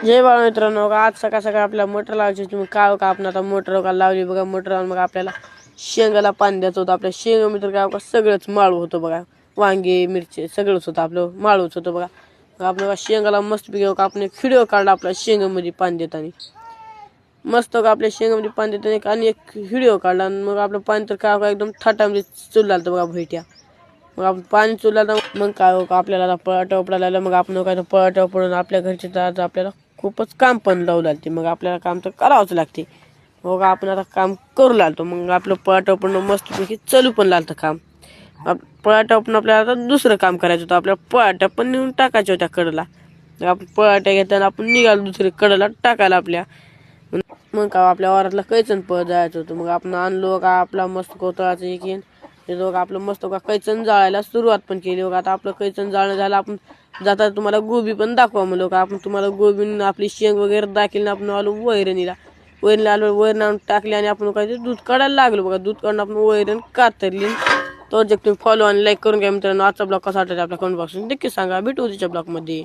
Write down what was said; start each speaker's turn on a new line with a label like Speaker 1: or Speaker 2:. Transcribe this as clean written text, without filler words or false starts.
Speaker 1: जय बाळ मित्रांनो, आज सकाळ सकाळ आपल्याला मोटर लावायची. तुम्ही काय का आपण आता मोटर का लावली बघा. मोटर लावून मग आपल्याला शेंगाला पाणी द्यायचं होतं. आपल्या शेंगा मित्र काय का सगळंच माळू होतं बघा. वांगे मिरची सगळंच होतं, आपलं माळूच होतं बघा. मग आपल्या शेंगाला मस्त पिक आपण एक व्हिडिओ काढला आपल्या शेंगामध्ये पाणी देताना. मस्त का आपल्या शेंगामध्ये पाणी देताना आणि एक व्हिडिओ काढला. मग आपलं पाणी तर काय एकदम थाटामध्ये चुल आलं बघा भैट्या. मग आपण पाणी चुला मग काय हो का आपल्याला पळाटा पडायला. मग आपण काय पळाटा पडून आपल्या घरचे तर आपल्याला खूपच काम पण लावू लागते. मग आपल्याला काम तर करावंच लागते. मग आपण आता काम करू लागतो. मग आपलं पळाटा पडणं मस्तपैकी चालू पण लागतं काम. पळाटा पण आपल्याला आता दुसरं काम करायचं होतं. आपल्या पळाट्या पण नेऊन टाकायच्या होत्या कडला. आपण पळाट्या घेताना आपण निघालो दुसरी कडला टाकायला आपल्या. मग का आपल्या वावरातला कैचन पळ जायचं होतं. मग आपण आणलो का आपला मस्त कोतळाचं एक येईन ते लोक आपलं मस्त का कैचन जाळायला सुरुवात पण केली बघा. आता आपलं कैचन जाळणं झालं. आपण जाता तुम्हाला गोबी पण दाखवा म्हणलो का. आपण तुम्हाला गोबी आपली शेंग वगैरे दाखील आपण आलो वैरणीला. वैरणीला आलो, वैरण आणून टाकली आणि आपण काय दूध काढायला लागलो बघा. दूध काढून आपण वैरण कातरली. तो तुम्ही फॉलो आणि लाईक करून घ्या मित्रांनो. आजचा ब्लॉग कसा वाटला आपल्या कमेंट बॉक्स नक्की सांगा. भेटू उद्याच्या ब्लॉगमध्ये.